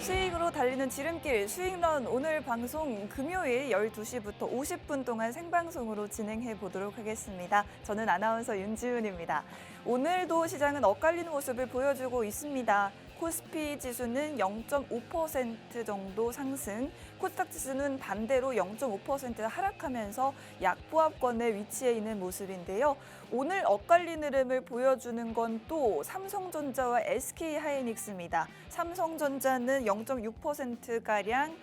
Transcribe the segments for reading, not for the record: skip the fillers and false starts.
수익으로 달리는 지름길 수익런 오늘 방송 금요일 12시부터 50분 동안 생방송으로 진행해 보도록 하겠습니다. 저는 아나운서 윤지훈입니다. 오늘도 시장은 엇갈리는 모습을 보여주고 있습니다. 코스피 지수는 0.5% 정도 상승, 코스닥 지수는 반대로 0.5% 하락하면서 약보합권에 위치해 있는 모습인데요. 오늘 엇갈린 흐름을 보여주는 건 또 삼성전자와 SK하이닉스입니다. 삼성전자는 0.6%가량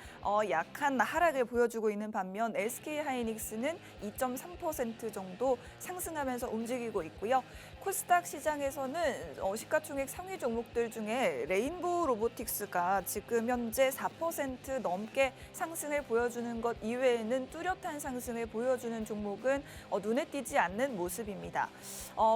약한 하락을 보여주고 있는 반면 SK하이닉스는 2.3% 정도 상승하면서 움직이고 있고요. 코스닥 시장에서는 시가총액 상위 종목들 중에 레인보우 로보틱스가 지금 현재 4% 넘게 상승을 보여주는 것 이외에는 뚜렷한 상승을 보여주는 종목은 눈에 띄지 않는 모습입니다.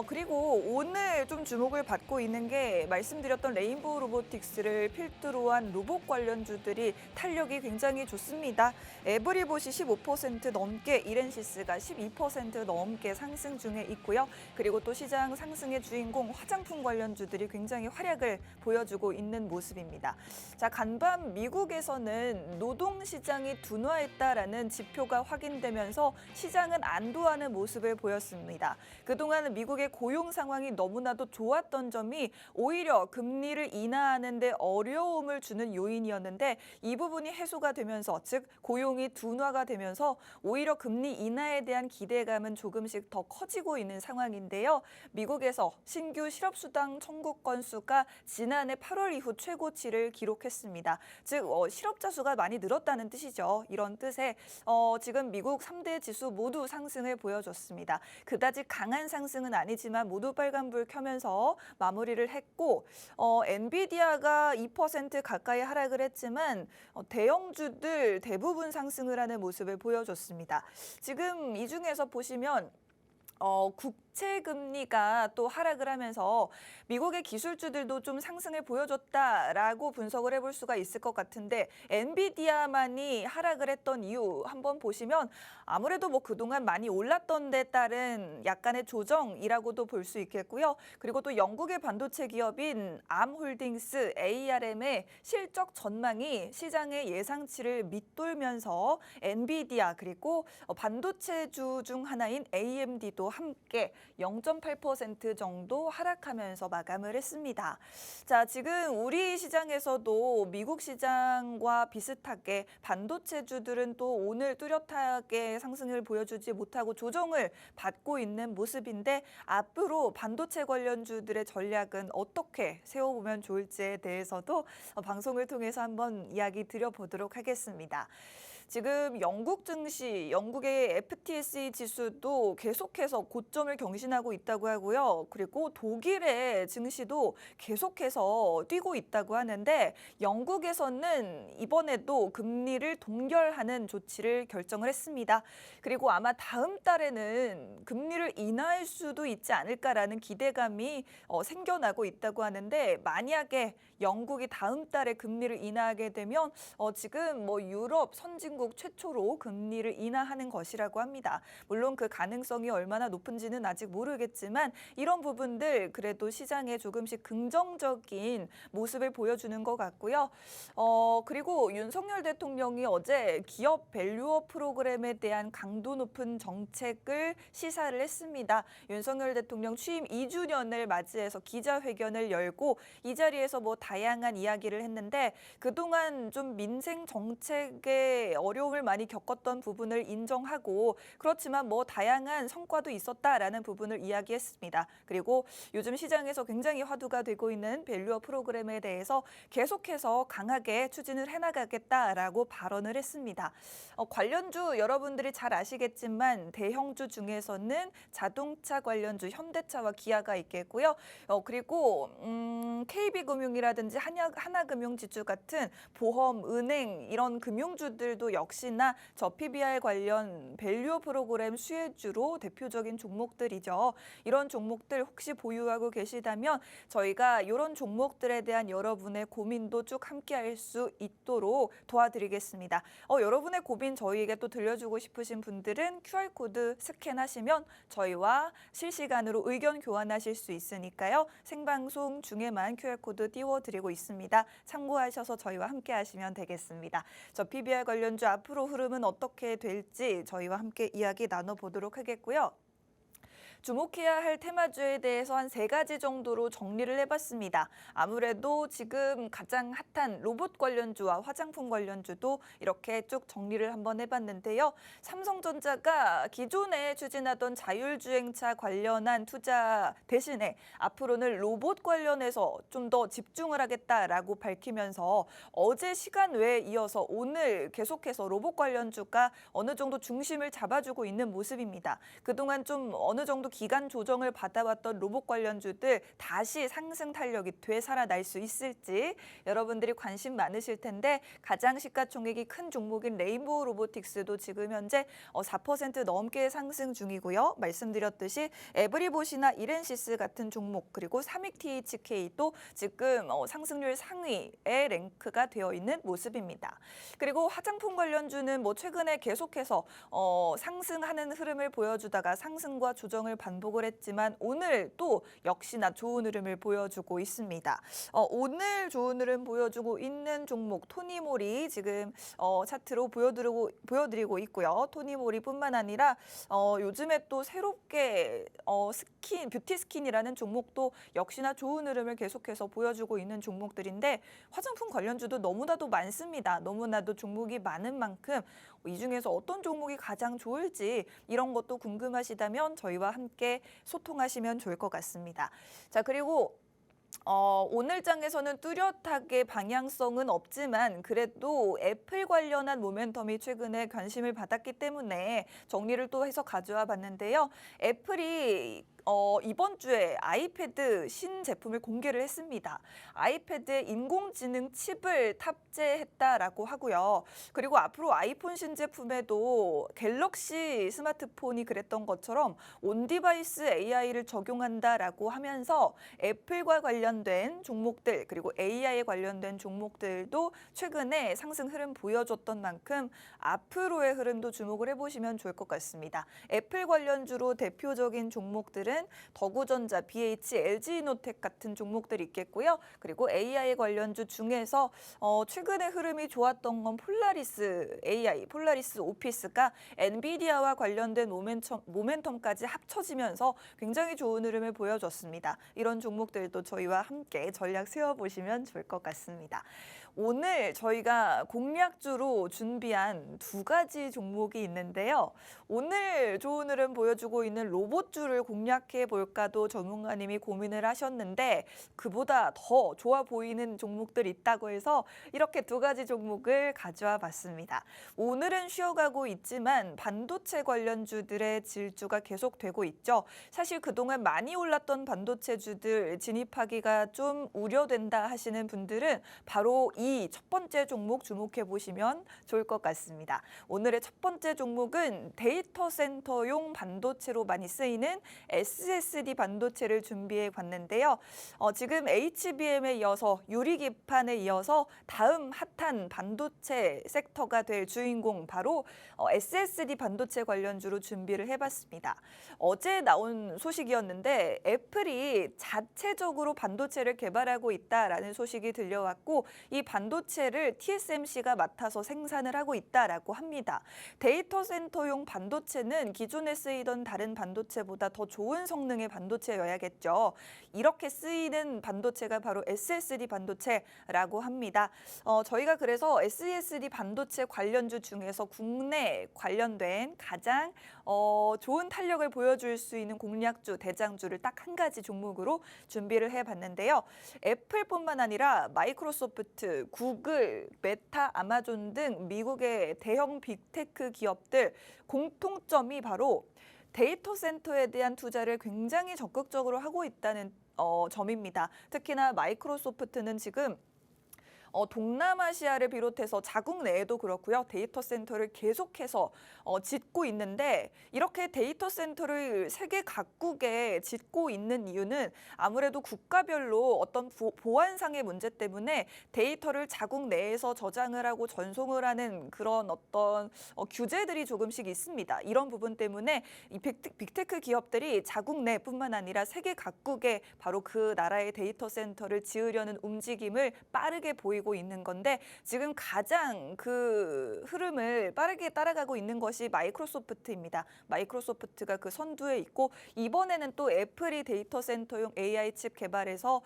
그리고 오늘 좀 주목을 받고 있는 게 말씀드렸던 레인보우 로보틱스를 필두로 한 로봇 관련주들이 탄력이 굉장히 좋습니다. 에브리봇이 15% 넘게, 이렌시스가 12% 넘게 상승 중에 있고요. 그리고 또 시장 상승의 주인공 화장품 관련주들이 굉장히 활약을 보여주고 있는 모습입니다. 자, 간밤 미국에서는 노동시장이 둔화했다라는 지표가 확인되면서 시장은 안도하는 모습을 보였습니다. 그동안 미국의 고용 상황이 너무나도 좋았던 점이 오히려 금리를 인하하는 데 어려움을 주는 요인이었는데 이 부분이 해소가 되면서, 즉 고용이 둔화가 되면서 오히려 금리 인하에 대한 기대감은 조금씩 더 커지고 있는 상황인데요. 미국에서 신규 실업수당 청구 건수가 지난해 8월 이후 최고치를 기록했습니다. 즉 실업자 수가 많이 늘었다는 뜻이죠. 이런 뜻에 지금 미국 3대 지수 모두 상승을 보여줬습니다. 그다지 강한 상승은 아니지만 모두 빨간불 켜면서 마무리를 했고 엔비디아가 2% 가까이 하락을 했지만 대형주들 대부분 상승을 하는 모습을 보여줬습니다. 지금 이 중에서 보시면 국채 금리가 또 하락을 하면서 미국의 기술주들도 좀 상승을 보여줬다라고 분석을 해볼 수가 있을 것 같은데, 엔비디아만이 하락을 했던 이유 한번 보시면 아무래도 그동안 많이 올랐던 데 따른 약간의 조정이라고도 볼 수 있겠고요. 그리고 또 영국의 반도체 기업인 암홀딩스 ARM의 실적 전망이 시장의 예상치를 밑돌면서 엔비디아 그리고 반도체주 중 하나인 AMD도 함께 0.8% 정도 하락하면서 마감을 했습니다. 자, 지금 우리 시장에서도 미국 시장과 비슷하게 반도체주들은 또 오늘 뚜렷하게 상승을 보여주지 못하고 조정을 받고 있는 모습인데, 앞으로 반도체 관련주들의 전략은 어떻게 세워보면 좋을지에 대해서도 방송을 통해서 한번 이야기 드려보도록 하겠습니다. 지금 영국 증시, 영국의 FTSE 지수도 계속해서 고점을 경신하고 있다고 하고요. 그리고 독일의 증시도 계속해서 뛰고 있다고 하는데, 영국에서는 이번에도 금리를 동결하는 조치를 결정을 했습니다. 그리고 아마 다음 달에는 금리를 인하할 수도 있지 않을까라는 기대감이 생겨나고 있다고 하는데, 만약에 영국이 다음 달에 금리를 인하하게 되면 지금 유럽 선진국 최초로 금리를 인하하는 것이라고 합니다. 물론 그 가능성이 얼마나 높은지는 아직 모르겠지만 이런 부분들 그래도 시장에 조금씩 긍정적인 모습을 보여주는 것 같고요. 그리고 윤석열 대통령이 어제 기업 밸류업 프로그램에 대한 강도 높은 정책을 시사를 했습니다. 윤석열 대통령 취임 2주년을 맞이해서 기자회견을 열고 이 자리에서 다양한 이야기를 했는데, 그동안 좀 민생 정책에 어려움을 많이 겪었던 부분을 인정하고, 그렇지만 다양한 성과도 있었다라는 부분을 이야기했습니다. 그리고 요즘 시장에서 굉장히 화두가 되고 있는 밸류업 프로그램에 대해서 계속해서 강하게 추진을 해나가겠다라고 발언을 했습니다. 관련주 여러분들이 잘 아시겠지만 대형주 중에서는 자동차 관련주 현대차와 기아가 있겠고요. 그리고 KB금융이라든지 하나금융지주 같은 보험, 은행 이런 금융주들도 역시나 저 PBR 관련 밸류 프로그램 수혜주로 대표적인 종목들이죠. 이런 종목들 혹시 보유하고 계시다면 저희가 이런 종목들에 대한 여러분의 고민도 쭉 함께 할 수 있도록 도와드리겠습니다. 여러분의 고민 저희에게 또 들려주고 싶으신 분들은 QR코드 스캔하시면 저희와 실시간으로 의견 교환하실 수 있으니까요. 생방송 중에만 QR코드 띄워드리고 있습니다. 참고하셔서 저희와 함께 하시면 되겠습니다. 저 PBR 관련주 앞으로 흐름은 어떻게 될지 저희와 함께 이야기 나눠보도록 하겠고요. 주목해야 할 테마주에 대해서 한 3가지 정도로 정리를 해봤습니다. 아무래도 지금 가장 핫한 로봇 관련주와 화장품 관련주도 이렇게 쭉 정리를 한번 해봤는데요. 삼성전자가 기존에 추진하던 자율주행차 관련한 투자 대신에 앞으로는 로봇 관련해서 좀 더 집중을 하겠다라고 밝히면서 어제 시간 외에 이어서 오늘 계속해서 로봇 관련주가 어느 정도 중심을 잡아주고 있는 모습입니다. 그동안 좀 어느 정도 기간 조정을 받아왔던 로봇 관련주들 다시 상승 탄력이 되살아날 수 있을지 여러분들이 관심 많으실 텐데 가장 시가총액이 큰 종목인 레인보우 로보틱스도 지금 현재 4% 넘게 상승 중이고요. 말씀드렸듯이 에브리봇이나 이렌시스 같은 종목 그리고 삼익THK도 지금 상승률 상위에 랭크가 되어 있는 모습입니다. 그리고 화장품 관련주는 최근에 계속해서 상승하는 흐름을 보여주다가 상승과 조정을 반복을 했지만 오늘 또 역시나 좋은 흐름을 보여주고 있습니다. 오늘 좋은 흐름 보여주고 있는 종목 토니모리 지금 차트로 보여드리고 있고요. 토니모리뿐만 아니라 요즘에 또 새롭게 뷰티 스킨이라는 종목도 역시나 좋은 흐름을 계속해서 보여주고 있는 종목들인데 화장품 관련주도 너무나도 많습니다. 너무나도 종목이 많은 만큼 이 중에서 어떤 종목이 가장 좋을지 이런 것도 궁금하시다면 저희와 함께 소통하시면 좋을 것 같습니다. 자, 그리고 오늘 장에서는 뚜렷하게 방향성은 없지만 그래도 애플 관련한 모멘텀이 최근에 관심을 받았기 때문에 정리를 또 해서 가져와 봤는데요. 애플이 이번 주에 아이패드 신제품을 공개를 했습니다. 아이패드에 인공지능 칩을 탑재했다라고 하고요. 그리고 앞으로 아이폰 신제품에도 갤럭시 스마트폰이 그랬던 것처럼 온디바이스 AI를 적용한다라고 하면서 애플과 관련된 종목들 그리고 AI에 관련된 종목들도 최근에 상승 흐름 보여줬던 만큼 앞으로의 흐름도 주목을 해보시면 좋을 것 같습니다. 애플 관련주로 대표적인 종목들은 더구전자, BH, LG이노텍 같은 종목들이 있겠고요. 그리고 AI 관련주 중에서 최근에 흐름이 좋았던 건 폴라리스 AI, 폴라리스 오피스가 엔비디아와 관련된 모멘텀까지 합쳐지면서 굉장히 좋은 흐름을 보여줬습니다. 이런 종목들도 저희와 함께 전략 세워보시면 좋을 것 같습니다. 오늘 저희가 공략주로 준비한 2가지 종목이 있는데요. 오늘 좋은 흐름 보여주고 있는 로봇주를 공략해 볼까도 전문가님이 고민을 하셨는데 그보다 더 좋아 보이는 종목들이 있다고 해서 이렇게 2가지 종목을 가져와 봤습니다. 오늘은 쉬어가고 있지만 반도체 관련주들의 질주가 계속되고 있죠. 사실 그동안 많이 올랐던 반도체주들 진입하기가 좀 우려된다 하시는 분들은 바로 이 첫 번째 종목 주목해 보시면 좋을 것 같습니다. 오늘의 첫 번째 종목은 데이터 센터용 반도체로 많이 쓰이는 SSD 반도체를 준비해 봤는데요. 지금 HBM에 이어서 유리기판에 이어서 다음 핫한 반도체 섹터가 될 주인공 바로 SSD 반도체 관련주로 준비를 해봤습니다. 어제 나온 소식이었는데 애플이 자체적으로 반도체를 개발하고 있다라는 소식이 들려왔고 이 반도체를 TSMC가 맡아서 생산을 하고 있다라고 합니다. 데이터 센터용 반도체는 기존에 쓰이던 다른 반도체보다 더 좋은 성능의 반도체여야겠죠. 이렇게 쓰이는 반도체가 바로 SSD 반도체라고 합니다. 저희가 그래서 SSD 반도체 관련주 중에서 국내 관련된 가장 좋은 탄력을 보여줄 수 있는 공략주, 대장주를 딱 한 가지 종목으로 준비를 해봤는데요. 애플뿐만 아니라 마이크로소프트, 구글, 메타, 아마존 등 미국의 대형 빅테크 기업들 공통점이 바로 데이터 센터에 대한 투자를 굉장히 적극적으로 하고 있다는 점입니다. 특히나 마이크로소프트는 지금 동남아시아를 비롯해서 자국 내에도 그렇고요. 데이터 센터를 계속해서 짓고 있는데 이렇게 데이터 센터를 세계 각국에 짓고 있는 이유는 아무래도 국가별로 어떤 보안상의 문제 때문에 데이터를 자국 내에서 저장을 하고 전송을 하는 그런 어떤 규제들이 조금씩 있습니다. 이런 부분 때문에 이 빅테크 기업들이 자국 내뿐만 아니라 세계 각국에 바로 그 나라의 데이터 센터를 지으려는 움직임을 빠르게 보이고 있는 건데 지금 가장 그 흐름을 빠르게 따라가고 있는 것이 마이크로소프트입니다. 마이크로소프트가 그 선두에 있고 이번에는 또 애플이 데이터 센터용 AI 칩 개발에서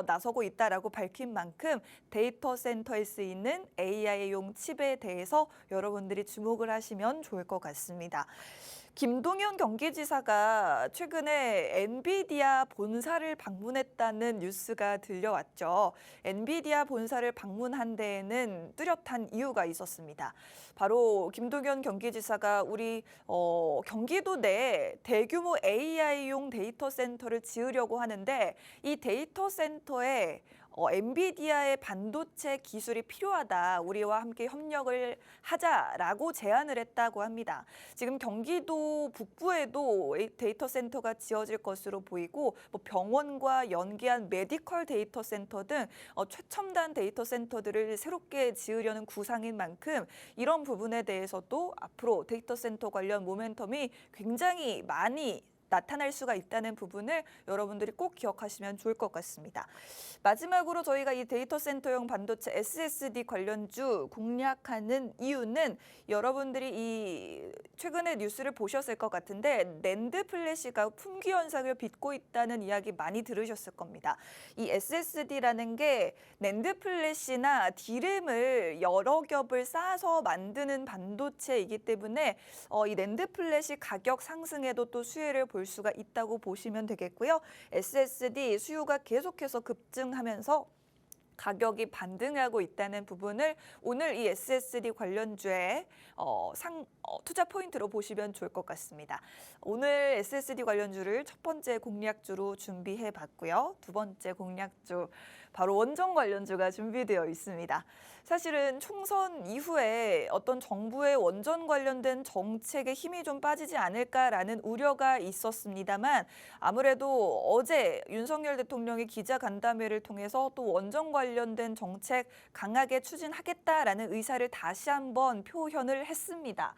나서고 있다라고 밝힌 만큼 데이터 센터에 쓰이는 AI용 칩에 대해서 여러분들이 주목을 하시면 좋을 것 같습니다. 김동연 경기지사가 최근에 엔비디아 본사를 방문했다는 뉴스가 들려왔죠. 엔비디아 본사를 방문한 데에는 뚜렷한 이유가 있었습니다. 바로 김동연 경기지사가 우리 경기도 내에 대규모 AI용 데이터 센터를 지으려고 하는데 이 데이터 센터에 엔비디아의 반도체 기술이 필요하다. 우리와 함께 협력을 하자라고 제안을 했다고 합니다. 지금 경기도 북부에도 데이터 센터가 지어질 것으로 보이고 병원과 연계한 메디컬 데이터 센터 등 최첨단 데이터 센터들을 새롭게 지으려는 구상인 만큼 이런 부분에 대해서도 앞으로 데이터 센터 관련 모멘텀이 굉장히 많이 나타날 수가 있다는 부분을 여러분들이 꼭 기억하시면 좋을 것 같습니다. 마지막으로 저희가 이 데이터 센터용 반도체 SSD 관련주 공략하는 이유는 여러분들이 이 최근에 뉴스를 보셨을 것 같은데 낸드 플래시가 품귀 현상을 빚고 있다는 이야기 많이 들으셨을 겁니다. 이 SSD라는 게 낸드 플래시나 D램을 여러 겹을 쌓아서 만드는 반도체이기 때문에 이 낸드 플래시 가격 상승에도 또 수혜를 볼 수가 있다고 보시면 되겠고요. SSD 수요가 계속해서 급증하면서 가격이 반등하고 있다는 부분을 오늘 이 SSD 관련주의 투자 포인트로 보시면 좋을 것 같습니다. 오늘 SSD 관련주를 첫 번째 공략주로 준비해 봤고요. 두 번째 공략주 바로 원전 관련주가 준비되어 있습니다. 사실은 총선 이후에 어떤 정부의 원전 관련된 정책에 힘이 좀 빠지지 않을까라는 우려가 있었습니다만 아무래도 어제 윤석열 대통령이 기자간담회를 통해서 또 원전 관련된 정책 강하게 추진하겠다라는 의사를 다시 한번 표현을 했습니다.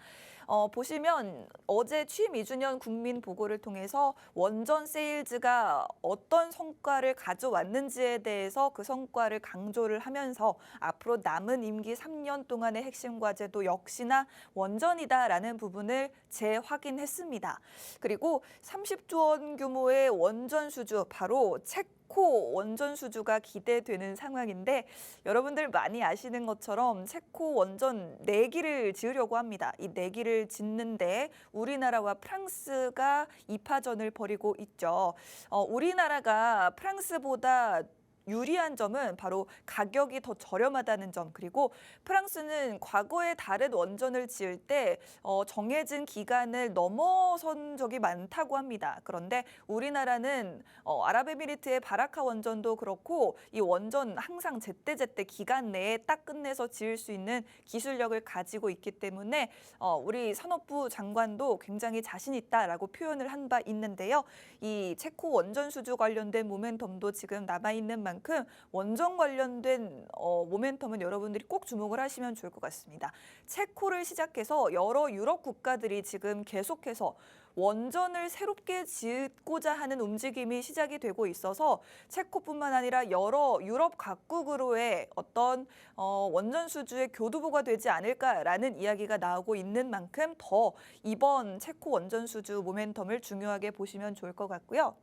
보시면 어제 취임 2주년 국민 보고를 통해서 원전 세일즈가 어떤 성과를 가져왔는지에 대해서 그 성과를 강조를 하면서 앞으로 남은 임기 3년 동안의 핵심 과제도 역시나 원전이다라는 부분을 재확인했습니다. 그리고 30조 원 규모의 원전 수주 바로 체코 원전 수주가 기대되는 상황인데 여러분들 많이 아시는 것처럼 체코 원전 4기를 지으려고 합니다. 이 4기를 짓는데 우리나라와 프랑스가 2파전을 벌이고 있죠. 우리나라가 프랑스보다 유리한 점은 바로 가격이 더 저렴하다는 점 그리고 프랑스는 과거에 다른 원전을 지을 때 정해진 기간을 넘어선 적이 많다고 합니다. 그런데 우리나라는 아랍에미리트의 바라카 원전도 그렇고 이 원전 항상 제때제때 기간 내에 딱 끝내서 지을 수 있는 기술력을 가지고 있기 때문에 우리 산업부 장관도 굉장히 자신 있다라고 표현을 한 바 있는데요. 이 체코 원전 수주 관련된 모멘텀도 지금 남아있는 만큼 원전 관련된 모멘텀은 여러분들이 꼭 주목을 하시면 좋을 것 같습니다. 체코를 시작해서 여러 유럽 국가들이 지금 계속해서 원전을 새롭게 짓고자 하는 움직임이 시작이 되고 있어서 체코뿐만 아니라 여러 유럽 각국으로의 어떤 원전 수주의 교두보가 되지 않을까라는 이야기가 나오고 있는 만큼 더 이번 체코 원전 수주 모멘텀을 중요하게 보시면 좋을 것 같고요.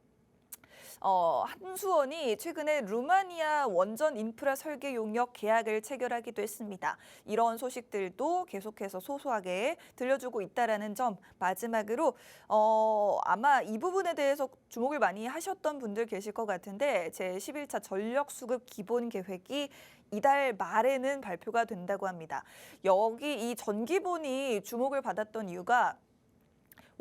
한수원이 최근에 루마니아 원전 인프라 설계 용역 계약을 체결하기도 했습니다. 이런 소식들도 계속해서 소소하게 들려주고 있다는 점 마지막으로 아마 이 부분에 대해서 주목을 많이 하셨던 분들 계실 것 같은데 제11차 전력수급 기본 계획이 이달 말에는 발표가 된다고 합니다. 여기 이 전기본이 주목을 받았던 이유가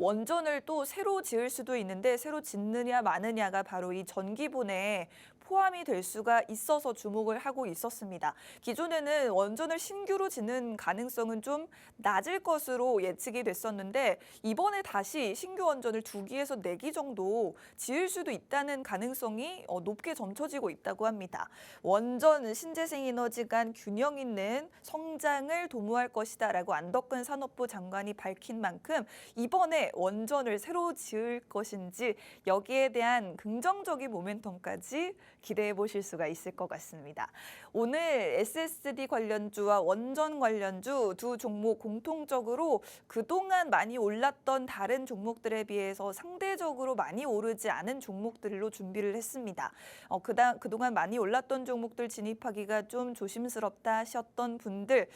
원전을 또 새로 지을 수도 있는데 새로 짓느냐 마느냐가 바로 이 전기본의 포함이 될 수가 있어서 주목을 하고 있었습니다. 기존에는 원전을 신규로 짓는 가능성은 좀 낮을 것으로 예측이 됐었는데 이번에 다시 신규 원전을 2기에서 4기 정도 지을 수도 있다는 가능성이 높게 점쳐지고 있다고 합니다. 원전 신재생 에너지 간 균형 있는 성장을 도모할 것이다라고 안덕근 산업부 장관이 밝힌 만큼 이번에 원전을 새로 지을 것인지 여기에 대한 긍정적인 모멘텀까지 기대해 보실 수가 있을 것 같습니다. 오늘 SSD 관련주와 원전 관련주 두 종목 공통적으로 그동안 많이 올랐던 다른 종목들에 비해서 상대적으로 많이 오르지 않은 종목들로 준비를 했습니다. 그동안 많이 올랐던 종목들 진입하기가 좀 조심스럽다 하셨던 분들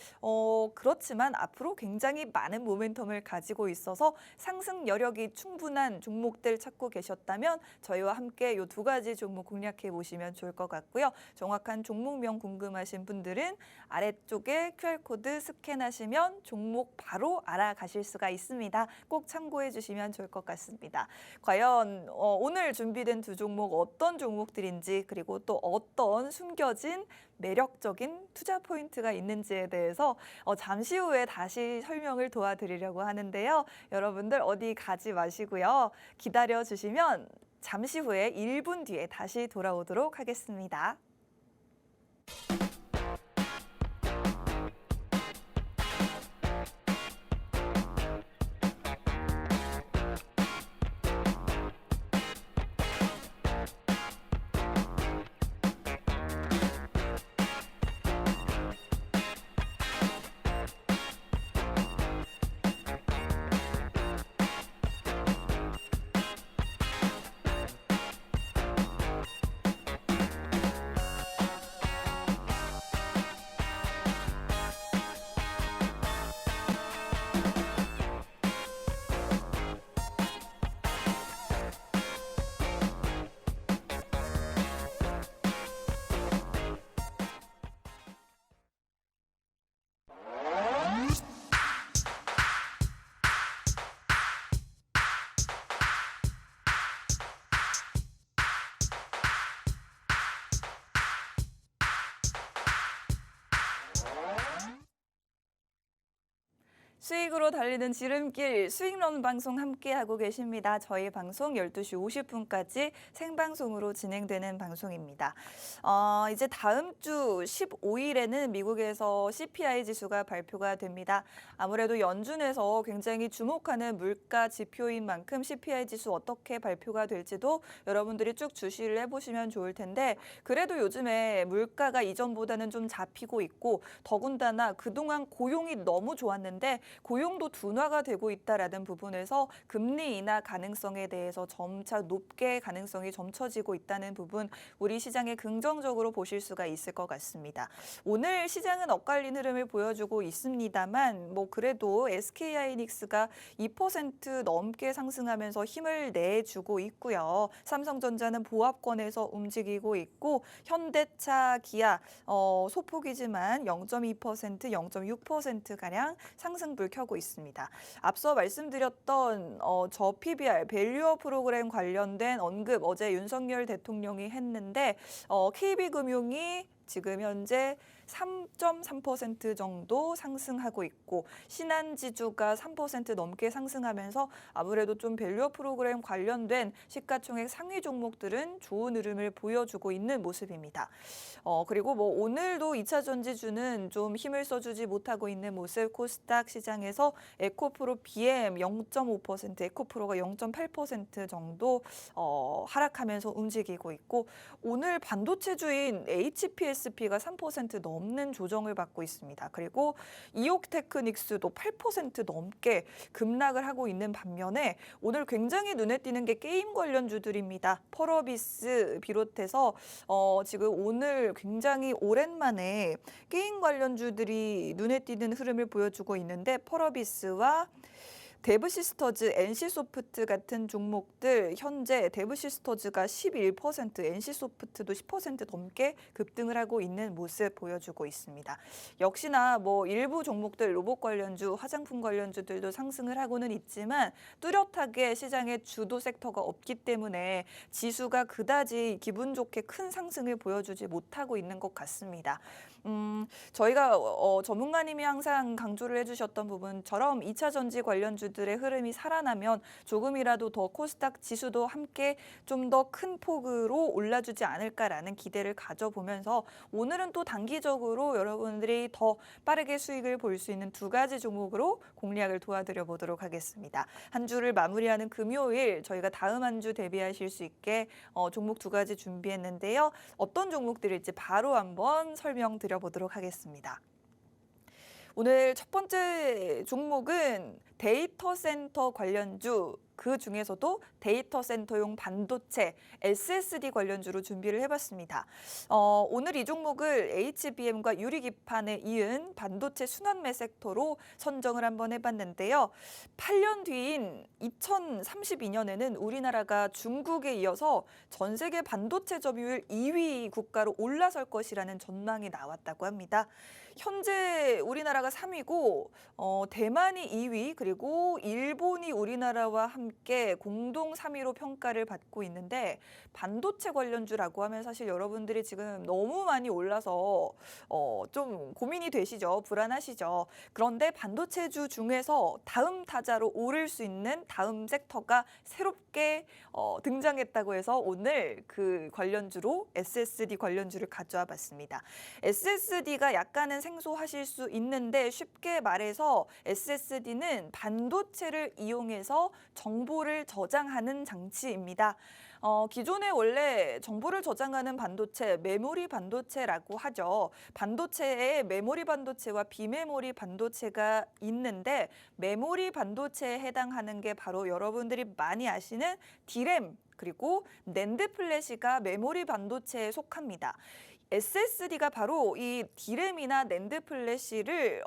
그렇지만 앞으로 굉장히 많은 모멘텀을 가지고 있어서 상승 여력이 충분한 종목들 찾고 계셨다면 저희와 함께 이 2가지 종목 공략해 보시면 좋을 것 같고요. 정확한 종목명 궁금하신 분들은 아래쪽에 QR코드 스캔하시면 종목 바로 알아가실 수가 있습니다. 꼭 참고해 주시면 좋을 것 같습니다. 과연 오늘 준비된 두 종목 어떤 종목들인지 그리고 또 어떤 숨겨진 매력적인 투자 포인트가 있는지에 대해서 잠시 후에 다시 설명을 도와드리려고 하는데요. 여러분들 어디 가지 마시고요. 기다려 주시면 잠시 후에 1분 뒤에 다시 돌아오도록 하겠습니다. 수익으로 달리는 지름길 수익론 방송 함께하고 계십니다. 저희 방송 12시 50분까지 생방송으로 진행되는 방송입니다. 이제 다음 주 15일에는 미국에서 CPI 지수가 발표가 됩니다. 아무래도 연준에서 굉장히 주목하는 물가 지표인 만큼 CPI 지수 어떻게 발표가 될지도 여러분들이 쭉 주시를 해보시면 좋을 텐데 그래도 요즘에 물가가 이전보다는 좀 잡히고 있고 더군다나 그동안 고용이 너무 좋았는데 고용도 둔화가 되고 있다라는 부분에서 금리 인하 가능성에 대해서 점차 높게 가능성이 점쳐지고 있다는 부분 우리 시장에 긍정적으로 보실 수가 있을 것 같습니다. 오늘 시장은 엇갈린 흐름을 보여주고 있습니다만 그래도 SK하이닉스가 2% 넘게 상승하면서 힘을 내주고 있고요. 삼성전자는 보합권에서 움직이고 있고 현대차, 기아 소폭이지만 0.2%, 0.6%가량 상승불 켜고 있습니다. 앞서 말씀드렸던 저 PBR, 밸류어 프로그램 관련된 언급 어제 윤석열 대통령이 했는데 KB금융이 지금 현재 3.3% 정도 상승하고 있고 신한지주가 3% 넘게 상승하면서 아무래도 좀 밸류어 프로그램 관련된 시가총액 상위 종목들은 좋은 흐름을 보여주고 있는 모습입니다. 그리고 오늘도 2차 전지주는 좀 힘을 써주지 못하고 있는 모습 코스닥 시장에서 에코프로 BM 0.5%, 에코프로가 0.8% 정도 하락하면서 움직이고 있고 오늘 반도체주인 HPSP가 3% 넘는 조정을 받고 있습니다. 그리고 이옥테크닉스도 8% 넘게 급락을 하고 있는 반면에 오늘 굉장히 눈에 띄는 게 게임 관련주들입니다. 펄어비스 비롯해서 지금 오늘 굉장히 오랜만에 게임 관련주들이 눈에 띄는 흐름을 보여주고 있는데 펄어비스와 데브시스터즈, NC소프트 같은 종목들 현재 데브시스터즈가 11%, NC소프트도 10% 넘게 급등을 하고 있는 모습 보여주고 있습니다. 역시나 뭐 일부 종목들 로봇 관련주, 화장품 관련주들도 상승을 하고는 있지만 뚜렷하게 시장의 주도 섹터가 없기 때문에 지수가 그다지 기분 좋게 큰 상승을 보여주지 못하고 있는 것 같습니다. 저희가 전문가님이 항상 강조를 해주셨던 부분처럼 2차 전지 관련주들의 흐름이 살아나면 조금이라도 더 코스닥 지수도 함께 좀 더 큰 폭으로 올라주지 않을까라는 기대를 가져보면서 오늘은 또 단기적으로 여러분들이 더 빠르게 수익을 볼 수 있는 두 가지 종목으로 공략을 도와드려 보도록 하겠습니다. 한 주를 마무리하는 금요일 저희가 다음 한 주 대비하실 수 있게 종목 두 가지 준비했는데요. 어떤 종목들일지 바로 한번 설명드려 보도록 하겠습니다. 오늘 첫 번째 종목은 데이터 센터 관련주, 그 중에서도 데이터 센터용 반도체, SSD 관련주로 준비를 해봤습니다. 오늘 이 종목을 HBM과 유리기판에 이은 반도체 순환매 섹터로 선정을 한번 해봤는데요. 8년 뒤인 2032년에는 우리나라가 중국에 이어서 전 세계 반도체 점유율 2위 국가로 올라설 것이라는 전망이 나왔다고 합니다. 현재 우리나라가 3위고 대만이 2위, 그리고 일본이 우리나라와 함께 공동 3위로 평가를 받고 있는데, 반도체 관련주라고 하면 사실 여러분들이 지금 너무 많이 올라서 좀 고민이 되시죠? 불안하시죠? 그런데 반도체주 중에서 다음 타자로 오를 수 있는 다음 섹터가 새롭게 등장했다고 해서 오늘 그 관련주로 SSD 관련주를 가져와 봤습니다. SSD가 약간은 생소하실 수 있는데, 쉽게 말해서 SSD는 반도체를 이용해서 정보를 저장하는 장치입니다. 기존에 원래 정보를 저장하는 반도체, 메모리 반도체라고 하죠. 반도체에 메모리 반도체와 비메모리 반도체가 있는데, 메모리 반도체에 해당하는 게 바로 여러분들이 많이 아시는 D램, 그리고 낸드 플래시가 메모리 반도체에 속합니다. SSD가 바로 이 D램이나 낸드 플래시를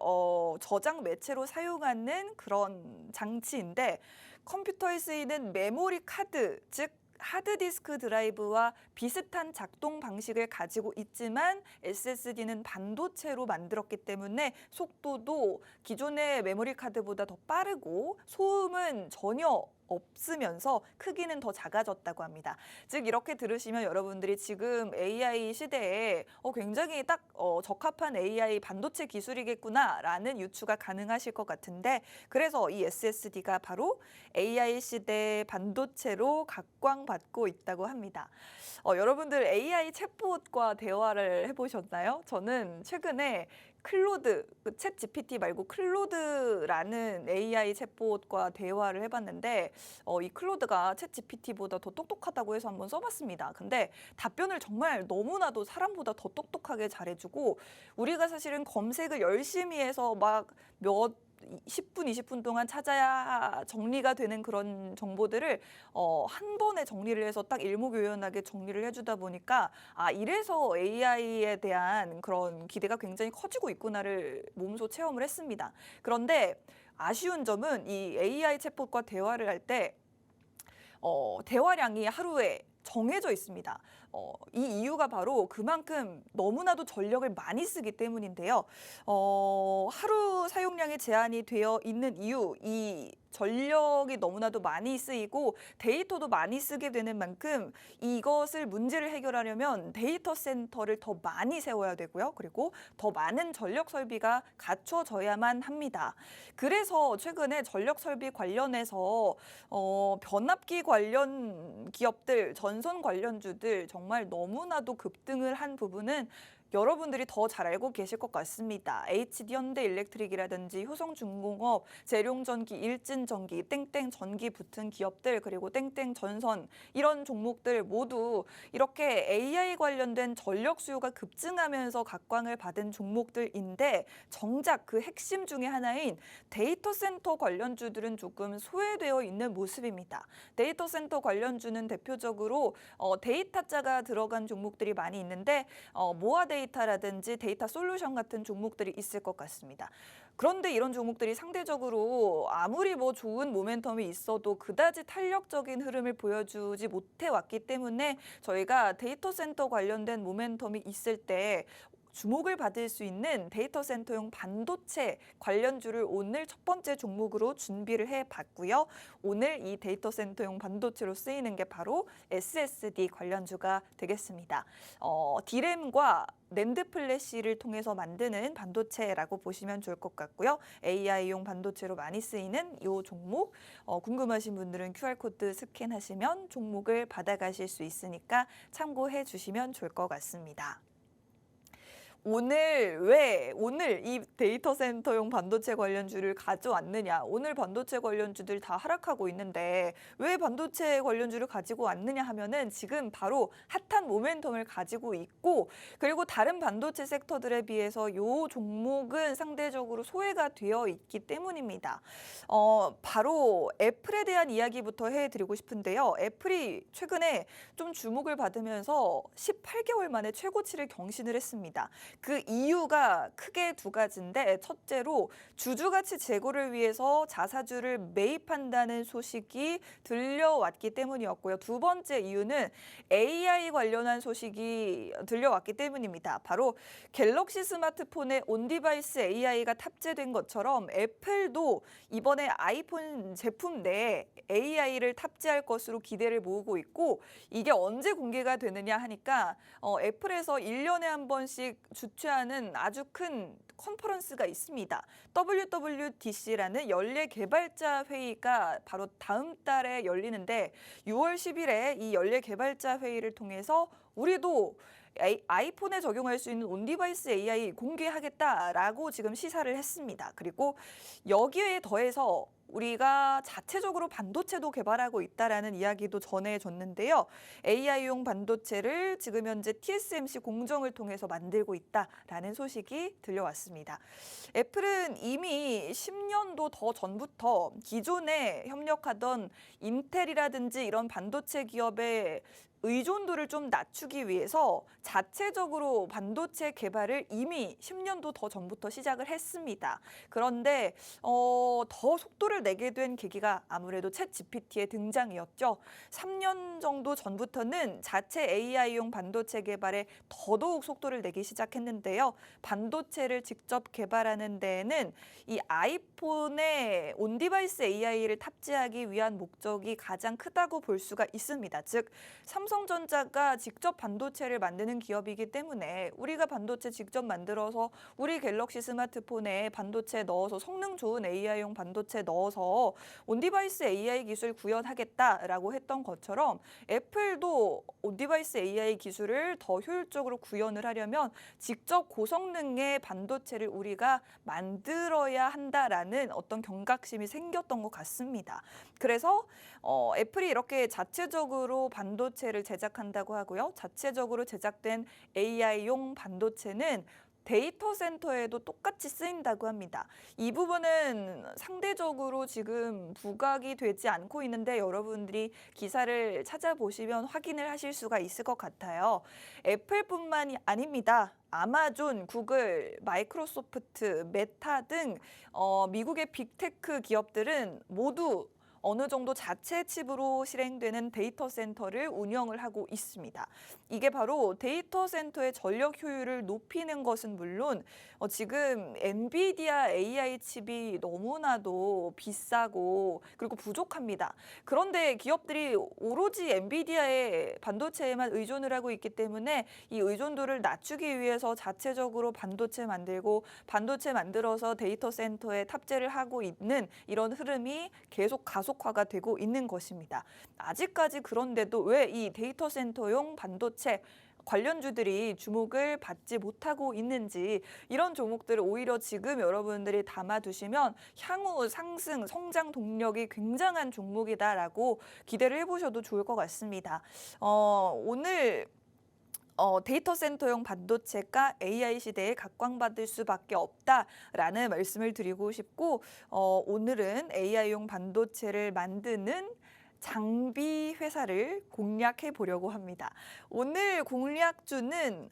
저장 매체로 사용하는 그런 장치인데, 컴퓨터에 쓰이는 메모리 카드, 즉 하드디스크 드라이브와 비슷한 작동 방식을 가지고 있지만 SSD는 반도체로 만들었기 때문에 속도도 기존의 메모리 카드보다 더 빠르고 소음은 전혀 없으면서 크기는 더 작아졌다고 합니다. 즉 이렇게 들으시면 여러분들이 지금 AI 시대에 굉장히 딱 적합한 AI 반도체 기술이겠구나라는 유추가 가능하실 것 같은데, 그래서 이 SSD가 바로 AI 시대 반도체로 각광받고 있다고 합니다. 여러분들 AI 챗봇과 대화를 해보셨나요? 저는 최근에 클로드, 챗 GPT 말고 클로드라는 AI 챗봇과 대화를 해봤는데 이 클로드가 챗 GPT보다 더 똑똑하다고 해서 한번 써봤습니다. 근데 답변을 정말 너무나도 사람보다 더 똑똑하게 잘해주고, 우리가 사실은 검색을 열심히 해서 막 10분, 20분 동안 찾아야 정리가 되는 그런 정보들을 한 번에 정리를 해서 딱 일목요연하게 정리를 해주다 보니까 이래서 AI에 대한 그런 기대가 굉장히 커지고 있구나를 몸소 체험을 했습니다. 그런데 아쉬운 점은 이 AI 챗봇과 대화를 할 때 대화량이 하루에 정해져 있습니다. 이 이유가 바로 그만큼 너무나도 전력을 많이 쓰기 때문인데요. 하루 사용량이 제한이 되어 있는 이유, 이 전력이 너무나도 많이 쓰이고 데이터도 많이 쓰게 되는 만큼 이것을 문제를 해결하려면 데이터 센터를 더 많이 세워야 되고요. 그리고 더 많은 전력 설비가 갖춰져야만 합니다. 그래서 최근에 전력 설비 관련해서 변압기 관련 기업들, 전선 관련주들 정말 너무나도 급등을 한 부분은 여러분들이 더 잘 알고 계실 것 같습니다. HD현대일렉트릭이라든지 효성중공업, 재룡전기, 일진전기, 땡땡전기 붙은 기업들, 그리고 땡땡전선, 이런 종목들 모두 이렇게 AI 관련된 전력 수요가 급증하면서 각광을 받은 종목들인데, 정작 그 핵심 중에 하나인 데이터 센터 관련주들은 조금 소외되어 있는 모습입니다. 데이터 센터 관련주는 대표적으로 데이터자가 들어간 종목들이 많이 있는데 모아데이터 빅데이터라든지 데이터 솔루션 같은 종목들이 있을 것 같습니다. 그런데 이런 종목들이 상대적으로 아무리 뭐 좋은 모멘텀이 있어도 그다지 탄력적인 흐름을 보여주지 못해 왔기 때문에 저희가 데이터 센터 관련된 모멘텀이 있을 때 주목을 받을 수 있는 데이터 센터용 반도체 관련주를 오늘 첫 번째 종목으로 준비를 해봤고요. 오늘 이 데이터 센터용 반도체로 쓰이는 게 바로 SSD 관련주가 되겠습니다. D램과 낸드 플래시를 통해서 만드는 반도체라고 보시면 좋을 것 같고요. AI용 반도체로 많이 쓰이는 이 종목, 궁금하신 분들은 QR코드 스캔하시면 종목을 받아가실 수 있으니까 참고해 주시면 좋을 것 같습니다. 오늘 이 데이터 센터용 반도체 관련주를 가져왔느냐? 오늘 반도체 관련주들 다 하락하고 있는데 왜 반도체 관련주를 가지고 왔느냐 하면은 지금 바로 핫한 모멘텀을 가지고 있고, 그리고 다른 반도체 섹터들에 비해서 이 종목은 상대적으로 소외가 되어 있기 때문입니다. 바로 애플에 대한 이야기부터 해드리고 싶은데요. 애플이 최근에 좀 주목을 받으면서 18개월 만에 최고치를 경신을 했습니다. 그 이유가 크게 두 가지인데, 첫째로 주주가치 제고를 위해서 자사주를 매입한다는 소식이 들려왔기 때문이었고요. 두 번째 이유는 AI 관련한 소식이 들려왔기 때문입니다. 바로 갤럭시 스마트폰에 온디바이스 AI가 탑재된 것처럼 애플도 이번에 아이폰 제품 내에 AI를 탑재할 것으로 기대를 모으고 있고, 이게 언제 공개가 되느냐 하니까 애플에서 1년에 한 번씩 주최하는 아주 큰 컨퍼런스가 있습니다. WWDC라는 연례 개발자 회의가 바로 다음 달에 열리는데, 6월 10일에 이 연례 개발자 회의를 통해서 우리도 아이폰에 적용할 수 있는 온디바이스 AI 공개하겠다라고 지금 시사를 했습니다. 그리고 여기에 더해서 우리가 자체적으로 반도체도 개발하고 있다라는 이야기도 전해줬는데요. AI용 반도체를 지금 현재 TSMC 공정을 통해서 만들고 있다라는 소식이 들려왔습니다. 애플은 이미 10년도 더 전부터 기존에 협력하던 인텔이라든지 이런 반도체 기업의 의존도를 좀 낮추기 위해서 자체적으로 반도체 개발을 이미 10년도 더 전부터 시작을 했습니다. 그런데 더 속도를 내게 된 계기가 아무래도 챗 GPT의 등장이었죠. 3년 정도 전부터는 자체 AI용 반도체 개발에 더더욱 속도를 내기 시작했는데요. 반도체를 직접 개발하는 데에는 이 아이폰에 온디바이스 AI를 탑재하기 위한 목적이 가장 크다고 볼 수가 있습니다. 즉, 삼성전자가 직접 반도체를 만드는 기업이기 때문에 우리가 반도체 직접 만들어서 우리 갤럭시 스마트폰에 반도체 넣어서 성능 좋은 AI용 반도체 넣어서 온디바이스 AI 기술 구현하겠다라고 했던 것처럼, 애플도 온디바이스 AI 기술을 더 효율적으로 구현을 하려면 직접 고성능의 반도체를 우리가 만들어야 한다라는 어떤 경각심이 생겼던 것 같습니다. 그래서 애플이 이렇게 자체적으로 반도체를 제작한다고 하고요. 자체적으로 제작된 AI용 반도체는 데이터 센터에도 똑같이 쓰인다고 합니다. 이 부분은 상대적으로 지금 부각이 되지 않고 있는데 여러분들이 기사를 찾아보시면 확인을 하실 수가 있을 것 같아요. 애플뿐만이 아닙니다. 아마존, 구글, 마이크로소프트, 메타 등 미국의 빅테크 기업들은 모두 어느 정도 자체 칩으로 실행되는 데이터 센터를 운영을 하고 있습니다. 이게 바로 데이터 센터의 전력 효율을 높이는 것은 물론 지금 엔비디아 AI 칩이 너무나도 비싸고 그리고 부족합니다. 그런데 기업들이 오로지 엔비디아의 반도체에만 의존을 하고 있기 때문에 이 의존도를 낮추기 위해서 자체적으로 반도체 만들고 반도체 만들어서 데이터 센터에 탑재를 하고 있는 이런 흐름이 계속 가속화가 되고 있는 것입니다. 아직까지 그런데도 왜 이 데이터 센터용 반도체 관련주들이 주목을 받지 못하고 있는지, 이런 종목들을 오히려 지금 여러분들이 담아두시면 향후 상승, 성장 동력이 굉장한 종목이다라고 기대를 해보셔도 좋을 것 같습니다. 오늘 데이터 센터용 반도체가 AI 시대에 각광받을 수밖에 없다라는 말씀을 드리고 싶고, 오늘은 AI용 반도체를 만드는 장비 회사를 공략해 보려고 합니다. 오늘 공략주는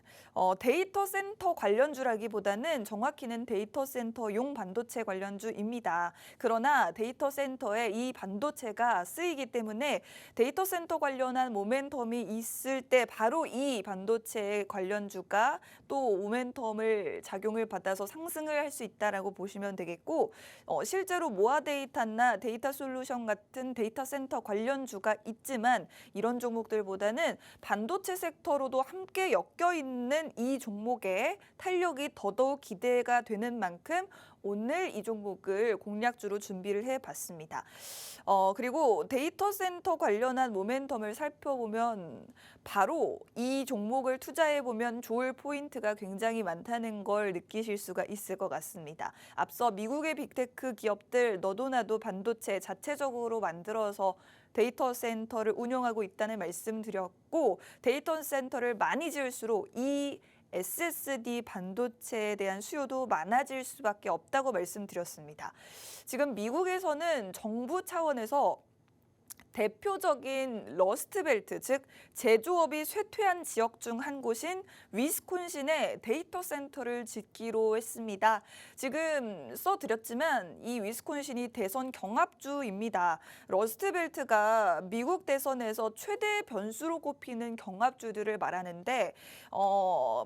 데이터 센터 관련주라기보다는 정확히는 데이터 센터용 반도체 관련주입니다. 그러나 데이터 센터에 이 반도체가 쓰이기 때문에 데이터 센터 관련한 모멘텀이 있을 때 바로 이 반도체 관련주가 또 모멘텀을 작용을 받아서 상승을 할 수 있다라고 보시면 되겠고, 실제로 모아 데이터나 데이터 솔루션 같은 데이터 센터 관련주가 있지만 이런 종목들보다는 반도체 섹터로도 함께 엮여 있는 이 종목의 탄력이 더더욱 기대가 되는 만큼 오늘 이 종목을 공략주로 준비를 해봤습니다. 그리고 데이터 센터 관련한 모멘텀을 살펴보면 바로 이 종목을 투자해보면 좋을 포인트가 굉장히 많다는 걸 느끼실 수가 있을 것 같습니다. 앞서 미국의 빅테크 기업들 너도 나도 반도체 자체적으로 만들어서 데이터 센터를 운영하고 있다는 말씀드렸고, 데이터 센터를 많이 지을수록 이 SSD 반도체에 대한 수요도 많아질 수밖에 없다고 말씀드렸습니다. 지금 미국에서는 정부 차원에서 대표적인 러스트벨트, 즉 제조업이 쇠퇴한 지역 중 한 곳인 위스콘신에 데이터 센터를 짓기로 했습니다. 지금 써드렸지만 이 위스콘신이 대선 경합주입니다. 러스트벨트가 미국 대선에서 최대 변수로 꼽히는 경합주들을 말하는데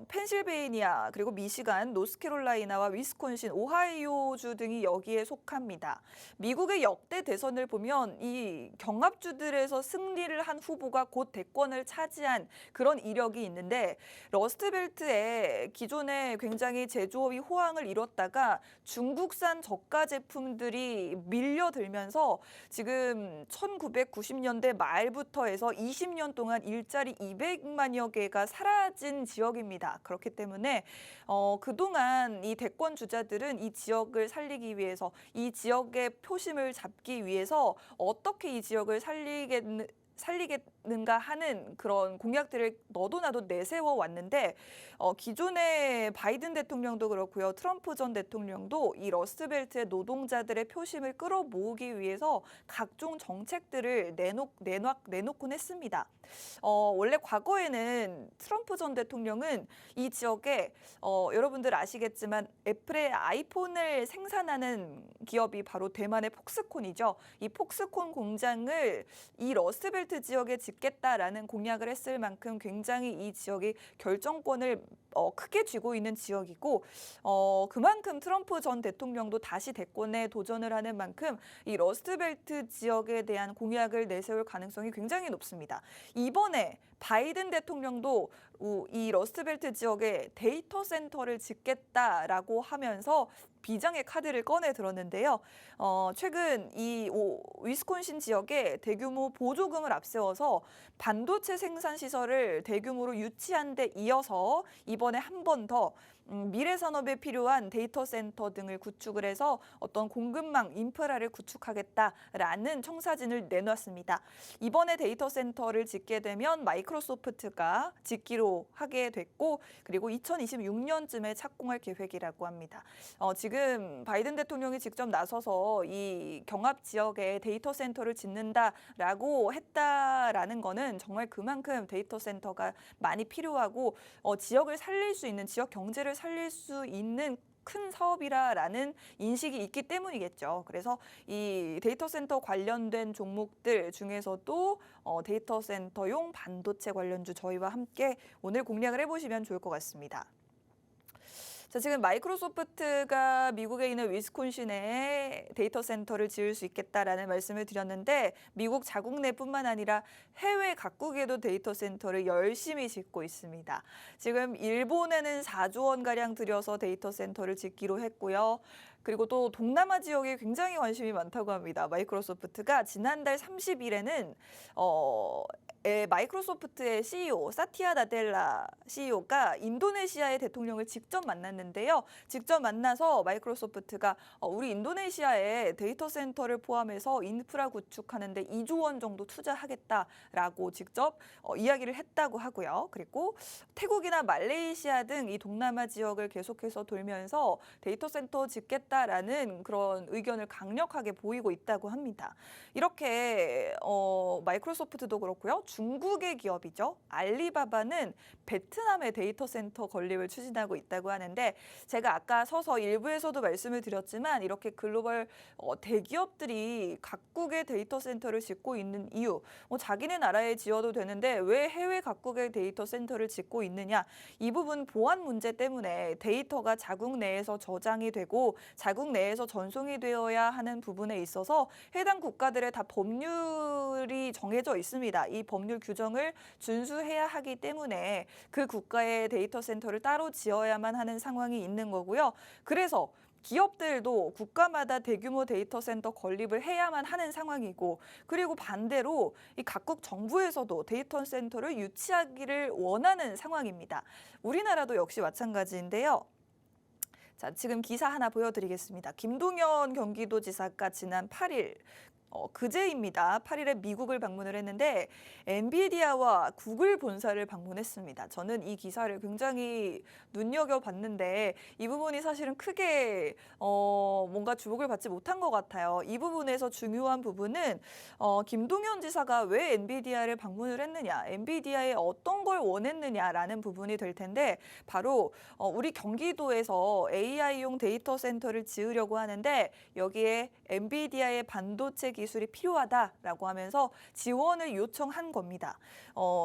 펜실베이니아, 그리고 미시간, 노스캐롤라이나와 위스콘신, 오하이오주 등이 여기에 속합니다. 미국의 역대 대선을 보면 이 경합주들에서 승리를 한 후보가 곧 대권을 차지한 그런 이력이 있는데, 러스트벨트에 기존에 굉장히 제조업이 호황을 이뤘다가 중국산 저가 제품들이 밀려들면서 지금 1990년대 말부터 해서 20년 동안 일자리 200만여 개가 사라진 지역입니다. 그렇기 때문에 그동안 이 대권 주자들은 이 지역을 살리기 위해서, 이 지역의 표심을 잡기 위해서 어떻게 이 지역을 살리겠는가 하는 그런 공약들을 너도 나도 내세워 왔는데, 기존의 바이든 대통령도 그렇고요, 트럼프 전 대통령도 이 러스트벨트의 노동자들의 표심을 끌어모으기 위해서 각종 정책들을 내놓곤 했습니다. 원래 과거에는 트럼프 전 대통령은 이 지역에 여러분들 아시겠지만 애플의 아이폰을 생산하는 기업이 바로 대만의 폭스콘이죠. 이 폭스콘 공장을 이 러스트벨트 지역에 짓겠다라는 공약을 했을 만큼 굉장히 이 지역이 결정권을 크게 쥐고 있는 지역이고, 그만큼 트럼프 전 대통령도 다시 대권에 도전을 하는 만큼 이 러스트벨트 지역에 대한 공약을 내세울 가능성이 굉장히 높습니다. 이번에 바이든 대통령도 이 러스트벨트 지역에 데이터 센터를 짓겠다라고 하면서 비장의 카드를 꺼내 들었는데요. 최근 이 위스콘신 지역에 대규모 보조금을 앞세워서 반도체 생산 시설을 대규모로 유치한 데 이어서 이번에 한 번 더 미래 산업에 필요한 데이터 센터 등을 구축을 해서 어떤 공급망 인프라를 구축하겠다라는 청사진을 내놨습니다. 이번에 데이터 센터를 짓게 되면 마이크로소프트가 짓기로 하게 됐고, 그리고 2026년쯤에 착공할 계획이라고 합니다. 지금 바이든 대통령이 직접 나서서 이 경합 지역에 데이터 센터를 짓는다라고 했다라는 거는 정말 그만큼 데이터 센터가 많이 필요하고 지역을 살릴 수 있는, 지역 경제를 살릴 수 있는 큰 사업이라는 인식이 있기 때문이겠죠. 그래서 이 데이터 센터 관련된 종목들 중에서도 데이터 센터용 반도체 관련주 저희와 함께 오늘 공략을 해보시면 좋을 것 같습니다. 자, 지금 마이크로소프트가 미국에 있는 위스콘신에 데이터 센터를 지을 수 있겠다라는 말씀을 드렸는데, 미국 자국 내뿐만 아니라 해외 각국에도 데이터 센터를 열심히 짓고 있습니다. 지금 일본에는 4조 원가량 들여서 데이터 센터를 짓기로 했고요. 그리고 또 동남아 지역에 굉장히 관심이 많다고 합니다. 마이크로소프트가 지난달 30일에는 마이크로소프트의 CEO 사티아 나델라 CEO가 인도네시아의 대통령을 직접 만났는데요. 직접 만나서 마이크로소프트가 우리 인도네시아에 데이터 센터를 포함해서 인프라 구축하는 데 2조 원 정도 투자하겠다라고 직접 이야기를 했다고 하고요. 그리고 태국이나 말레이시아 등 이 동남아 지역을 계속해서 돌면서 데이터 센터 짓겠다 필요하다라는 그런 의견을 강력하게 보이고 있다고 합니다. 이렇게 마이크로소프트도 그렇고요. 중국의 기업이죠. 알리바바는 베트남의 데이터 센터 건립을 추진하고 있다고 하는데 제가 아까 서서 일부에서도 말씀을 드렸지만 이렇게 글로벌 대기업들이 각국의 데이터 센터를 짓고 있는 이유, 자기네 나라에 지어도 되는데 왜 해외 각국의 데이터 센터를 짓고 있느냐, 이 부분 보안 문제 때문에 데이터가 자국 내에서 저장이 되고 자국 내에서 전송이 되어야 하는 부분에 있어서 해당 국가들의 다 법률이 정해져 있습니다. 이 법률 규정을 준수해야 하기 때문에 그 국가의 데이터 센터를 따로 지어야만 하는 상황이 있는 거고요. 그래서 기업들도 국가마다 대규모 데이터 센터 건립을 해야만 하는 상황이고, 그리고 반대로 이 각국 정부에서도 데이터 센터를 유치하기를 원하는 상황입니다. 우리나라도 역시 마찬가지인데요. 자, 지금 기사 하나 보여드리겠습니다. 김동연 경기도지사가 지난 8일 그제입니다. 8일에 미국을 방문을 했는데 엔비디아와 구글 본사를 방문했습니다. 저는 이 기사를 굉장히 눈여겨봤는데 이 부분이 사실은 크게 뭔가 주목을 받지 못한 것 같아요. 이 부분에서 중요한 부분은 김동연 지사가 왜 엔비디아를 방문을 했느냐, 엔비디아에 어떤 걸 원했느냐라는 부분이 될 텐데, 바로 우리 경기도에서 AI용 데이터 센터를 지으려고 하는데 여기에 엔비디아의 반도체 기술이 필요하다라고 하면서 지원을 요청한 겁니다.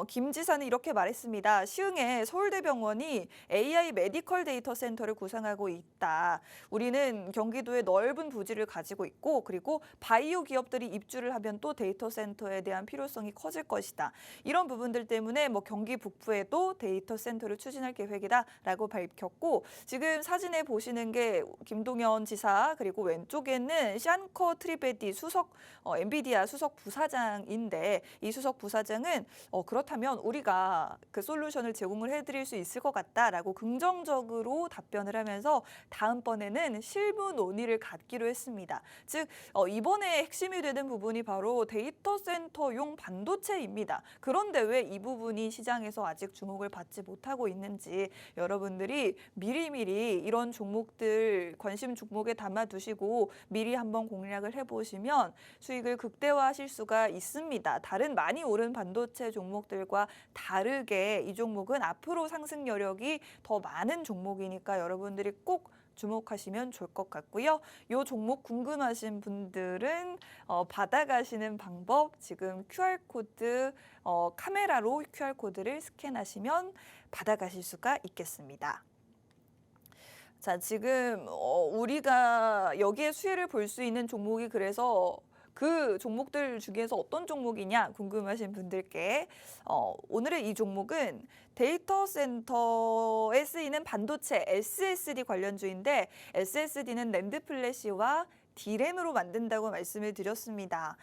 김 지사는 이렇게 말했습니다. 시흥에 서울대병원이 AI 메디컬 데이터 센터를 구상하고 있다. 우리는 경기도에 넓은 부지를 가지고 있고, 그리고 바이오 기업들이 입주를 하면 또 데이터 센터에 대한 필요성이 커질 것이다. 이런 부분들 때문에 경기 북부에도 데이터 센터를 추진할 계획이다라고 밝혔고, 지금 사진에 보시는 게 김동연 지사, 그리고 왼쪽에는 샨커 트리베디 엔비디아 수석 부사장인데, 이 수석 부사장은 그렇다면 우리가 그 솔루션을 제공을 해드릴 수 있을 것 같다라고 긍정적으로 답변을 하면서 다음번에는 실무 논의를 갖기로 했습니다. 즉 이번에 핵심이 되는 부분이 바로 데이터 센터용 반도체입니다. 그런데 왜 이 부분이 시장에서 아직 주목을 받지 못하고 있는지 여러분들이 미리미리 이런 종목들 관심 종목에 담아두시고 미리 한번 공략을 해보시면 수익을 극대화하실 수가 있습니다. 다른 많이 오른 반도체 종목들과 다르게 이 종목은 앞으로 상승 여력이 더 많은 종목이니까 여러분들이 꼭 주목하시면 좋을 것 같고요. 이 종목 궁금하신 분들은 받아가시는 방법, 지금 QR코드 카메라로 QR코드를 스캔하시면 받아가실 수가 있겠습니다. 자, 지금 우리가 여기에 수혜를 볼 수 있는 종목이, 그래서 그 종목들 중에서 어떤 종목이냐 궁금하신 분들께 오늘의 이 종목은 데이터 센터에 쓰이는 반도체 SSD 관련주인데, SSD는 낸드 플래시와 D램으로 만든다고 말씀을 드렸습니다.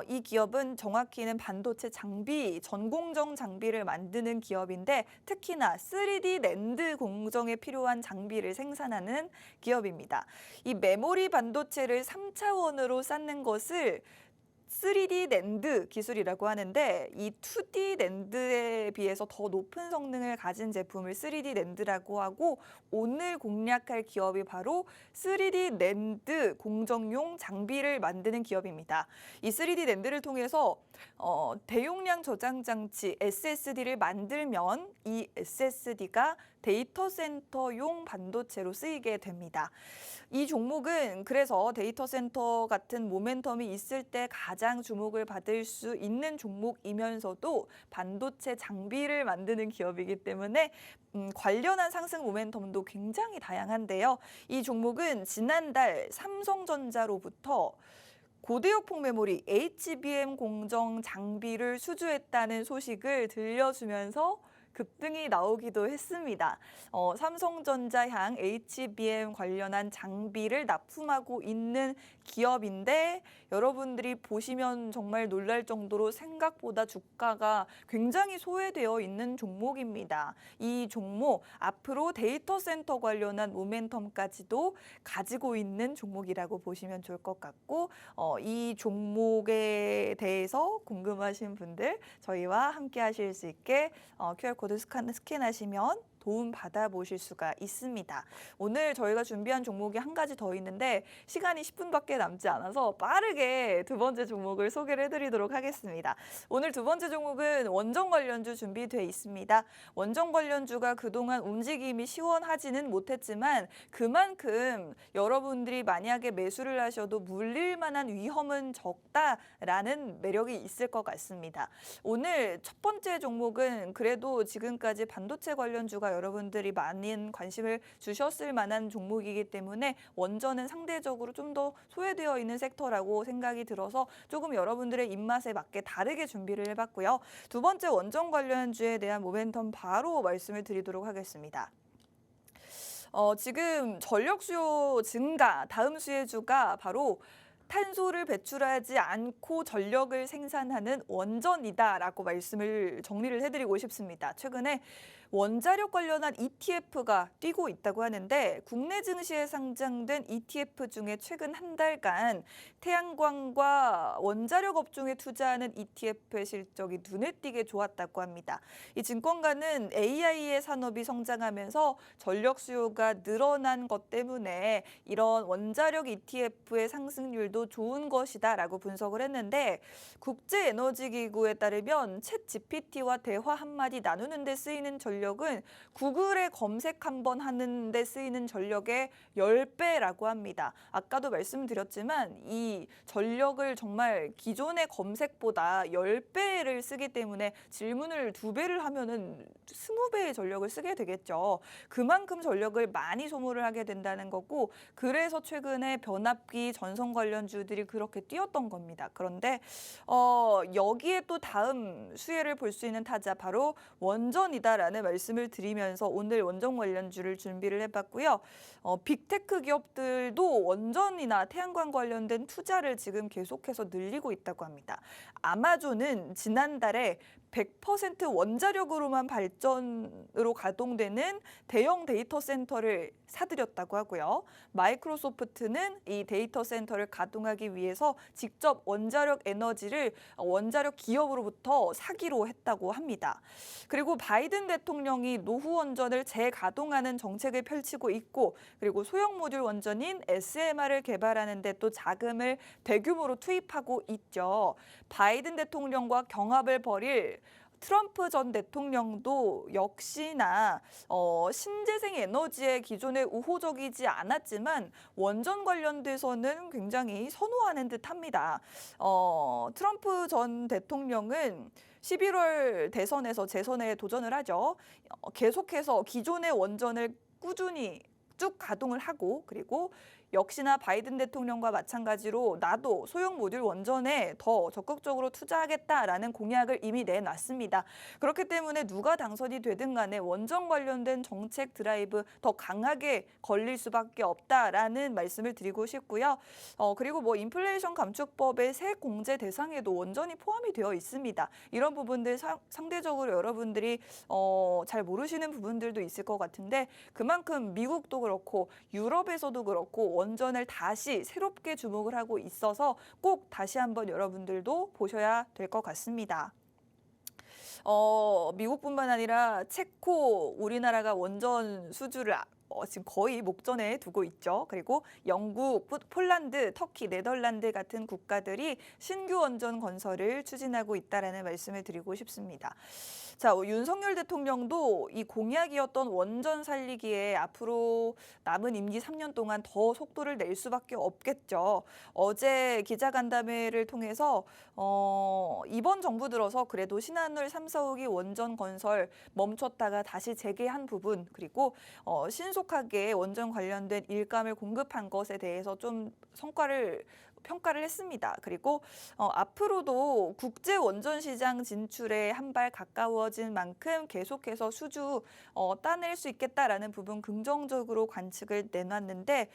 이 기업은 정확히는 반도체 장비, 전공정 장비를 만드는 기업인데 특히나 3D 낸드 공정에 필요한 장비를 생산하는 기업입니다. 이 메모리 반도체를 3차원으로 쌓는 것을 3D 낸드 기술이라고 하는데, 이 2D 낸드에 비해서 더 높은 성능을 가진 제품을 3D 낸드라고 하고, 오늘 공략할 기업이 바로 3D 낸드 공정용 장비를 만드는 기업입니다. 이 3D 낸드를 통해서 대용량 저장 장치 SSD를 만들면 이 SSD가 데이터 센터용 반도체로 쓰이게 됩니다. 이 종목은 그래서 데이터 센터 같은 모멘텀이 있을 때 가장 주목을 받을 수 있는 종목이면서도 반도체 장비를 만드는 기업이기 때문에 관련한 상승 모멘텀도 굉장히 다양한데요. 이 종목은 지난달 삼성전자로부터 고대역폭 메모리 HBM 공정 장비를 수주했다는 소식을 들려주면서 급등이 나오기도 했습니다. 삼성전자향 HBM 관련한 장비를 납품하고 있는 기업인데, 여러분들이 보시면 정말 놀랄 정도로 생각보다 주가가 굉장히 소외되어 있는 종목입니다. 이 종목 앞으로 데이터 센터 관련한 모멘텀까지도 가지고 있는 종목이라고 보시면 좋을 것 같고, 이 종목에 대해서 궁금하신 분들 저희와 함께 하실 수 있게 QR코드 스캔하시면 도움 받아보실 수가 있습니다. 오늘 저희가 준비한 종목이 한 가지 더 있는데 시간이 10분밖에 남지 않아서 빠르게 두 번째 종목을 소개를 해드리도록 하겠습니다. 오늘 두 번째 종목은 원전 관련주 준비되어 있습니다. 원전 관련주가 그동안 움직임이 시원하지는 못했지만 그만큼 여러분들이 만약에 매수를 하셔도 물릴 만한 위험은 적다라는 매력이 있을 것 같습니다. 오늘 첫 번째 종목은 그래도 지금까지 반도체 관련주가 여러분들이 많은 관심을 주셨을 만한 종목이기 때문에 원전은 상대적으로 좀 더 소외되어 있는 섹터라고 생각이 들어서 조금 여러분들의 입맛에 맞게 다르게 준비를 해봤고요. 두 번째 원전 관련주에 대한 모멘텀 바로 말씀을 드리도록 하겠습니다. 지금 전력 수요 증가, 다음 수혜주가 바로 탄소를 배출하지 않고 전력을 생산하는 원전이다라고 말씀을 정리를 해드리고 싶습니다. 최근에 원자력 관련한 ETF가 뛰고 있다고 하는데 국내 증시에 상장된 ETF 중에 최근 한 달간 태양광과 원자력 업종에 투자하는 ETF의 실적이 눈에 띄게 좋았다고 합니다. 이 증권가는 AI의 산업이 성장하면서 전력 수요가 늘어난 것 때문에 이런 원자력 ETF의 상승률도 좋은 것이다라고 분석을 했는데 국제에너지기구에 따르면 챗 GPT와 대화 한마디 나누는 데 쓰이는 전력은 구글에 검색 한번 하는 데 쓰이는 전력의 10배라고 합니다. 아까도 말씀드렸지만 이 전력을 정말 기존의 검색보다 10배를 쓰기 때문에 질문을 2배를 하면은 20배의 전력을 쓰게 되겠죠. 그만큼 전력을 많이 소모를 하게 된다는 거고 그래서 최근에 변압기 전선 관련주들이 그렇게 뛰었던 겁니다. 그런데 여기에 또 다음 수혜를 볼 수 있는 타자 바로 원전이다라는 말씀을 드리면서 오늘 원전 관련주를 준비를 해봤고요. 빅테크 기업들도 원전이나 태양광 관련된 투자를 지금 계속해서 늘리고 있다고 합니다. 아마존은 지난달에 100% 원자력으로만 발전으로 가동되는 대형 데이터 센터를 사들였다고 하고요. 마이크로소프트는 이 데이터 센터를 가동하기 위해서 직접 원자력 에너지를 원자력 기업으로부터 사기로 했다고 합니다. 그리고 바이든 대통령이 노후 원전을 재가동하는 정책을 펼치고 있고 그리고 소형 모듈 원전인 SMR을 개발하는 데 또 자금을 대규모로 투입하고 있죠. 바이든 대통령과 경합을 벌일 트럼프 전 대통령도 역시나 신재생 에너지에 기존에 우호적이지 않았지만 원전 관련돼서는 굉장히 선호하는 듯합니다. 트럼프 전 대통령은 11월 대선에서 재선에 도전을 하죠. 계속해서 기존의 원전을 꾸준히 쭉 가동을 하고 그리고 역시나 바이든 대통령과 마찬가지로 나도 소형 모듈 원전에 더 적극적으로 투자하겠다라는 공약을 이미 내놨습니다. 그렇기 때문에 누가 당선이 되든 간에 원전 관련된 정책 드라이브 더 강하게 걸릴 수밖에 없다라는 말씀을 드리고 싶고요. 그리고 뭐 인플레이션 감축법의 세액 공제 대상에도 원전이 포함이 되어 있습니다. 이런 부분들 상대적으로 여러분들이 잘 모르시는 부분들도 있을 것 같은데 그만큼 미국도 그렇고 유럽에서도 그렇고 원전을 다시 새롭게 주목을 하고 있어서 꼭 다시 한번 여러분들도 보셔야 될 것 같습니다. 미국뿐만 아니라 체코, 우리나라가 원전 수주를 지금 거의 목전에 두고 있죠. 그리고 영국, 폴란드, 터키, 네덜란드 같은 국가들이 신규 원전 건설을 추진하고 있다라는 말씀을 드리고 싶습니다. 자, 윤석열 대통령도 이 공약이었던 원전 살리기에 앞으로 남은 임기 3년 동안 더 속도를 낼 수밖에 없겠죠. 어제 기자간담회를 통해서 이번 정부 들어서 그래도 신한울 3, 4호기 원전 건설 멈췄다가 다시 재개한 부분 그리고 신속하게 원전 관련된 일감을 공급한 것에 대해서 좀 평가를 했습니다. 그리고 앞으로도 국제 원전 시장 진출에 한 발 가까워진 만큼 계속해서 수주 따낼 수 있겠다라는 부분 긍정적으로 관측을 내놨는데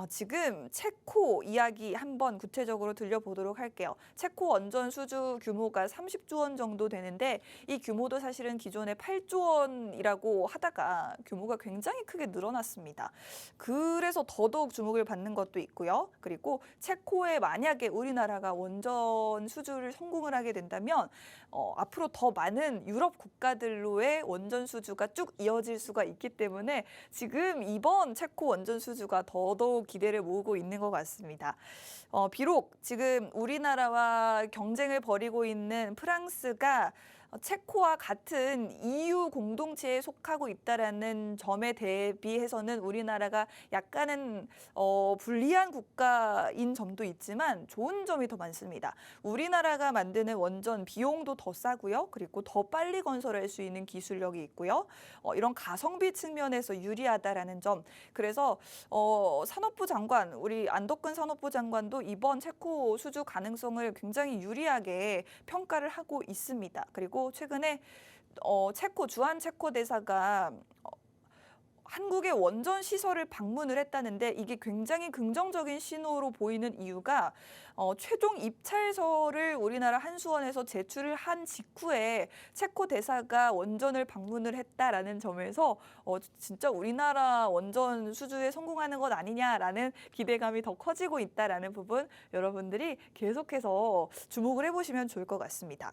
지금 체코 이야기 한번 구체적으로 들려보도록 할게요. 체코 원전 수주 규모가 30조 원 정도 되는데 이 규모도 사실은 기존에 8조 원이라고 하다가 규모가 굉장히 크게 늘어났습니다. 그래서 더더욱 주목을 받는 것도 있고요. 그리고 체코의 이후에 만약에 우리나라가 원전 수주를 성공을 하게 된다면 앞으로 더 많은 유럽 국가들로의 원전 수주가 쭉 이어질 수가 있기 때문에 지금 이번 체코 원전 수주가 더더욱 기대를 모으고 있는 것 같습니다. 비록 지금 우리나라와 경쟁을 벌이고 있는 프랑스가 체코와 같은 EU 공동체에 속하고 있다라는 점에 대비해서는 우리나라가 약간은 불리한 국가인 점도 있지만 좋은 점이 더 많습니다. 우리나라가 만드는 원전 비용도 더 싸고요. 그리고 더 빨리 건설할 수 있는 기술력이 있고요. 이런 가성비 측면에서 유리하다라는 점. 그래서 산업부 장관, 우리 안덕근 산업부 장관도 이번 체코 수주 가능성을 굉장히 유리하게 평가를 하고 있습니다. 그리고 최근에 주한 체코 대사가 한국의 원전 시설을 방문을 했다는데 이게 굉장히 긍정적인 신호로 보이는 이유가 최종 입찰서를 우리나라 한수원에서 제출을 한 직후에 체코 대사가 원전을 방문을 했다라는 점에서 진짜 우리나라 원전 수주에 성공하는 것 아니냐라는 기대감이 더 커지고 있다라는 부분 여러분들이 계속해서 주목을 해보시면 좋을 것 같습니다.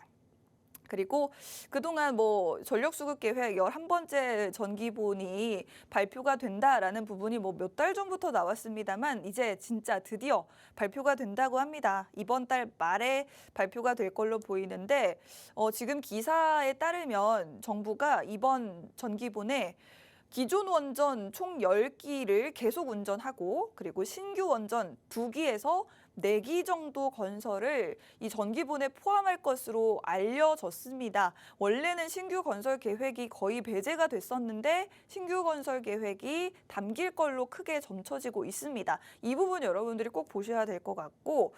그리고 그동안 전력수급 계획 11번째 전기본이 발표가 된다라는 부분이 몇 달 전부터 나왔습니다만 이제 진짜 드디어 발표가 된다고 합니다. 이번 달 말에 발표가 될 걸로 보이는데 지금 기사에 따르면 정부가 이번 전기본에 기존 원전 총 10기를 계속 운전하고 그리고 신규 원전 2기에서 4기 정도 건설을 이 전기본에 포함할 것으로 알려졌습니다. 원래는 신규 건설 계획이 거의 배제가 됐었는데 신규 건설 계획이 담길 걸로 크게 점쳐지고 있습니다. 이 부분 여러분들이 꼭 보셔야 될 것 같고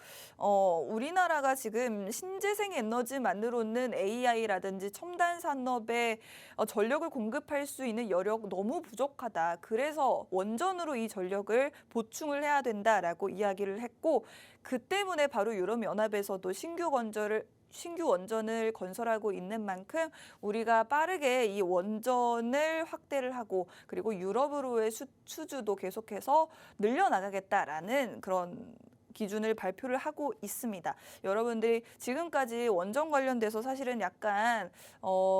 우리나라가 지금 신재생 에너지 만들어오는 AI라든지 첨단 산업에 전력을 공급할 수 있는 여력 너무 부족하다. 그래서 원전으로 이 전력을 보충을 해야 된다라고 이야기를 했고 그 때문에 바로 유럽연합에서도 신규 원전을 건설하고 있는 만큼 우리가 빠르게 이 원전을 확대를 하고 그리고 유럽으로의 수주도 계속해서 늘려나가겠다라는 그런 기준을 발표를 하고 있습니다. 여러분들이 지금까지 원전 관련돼서 사실은 약간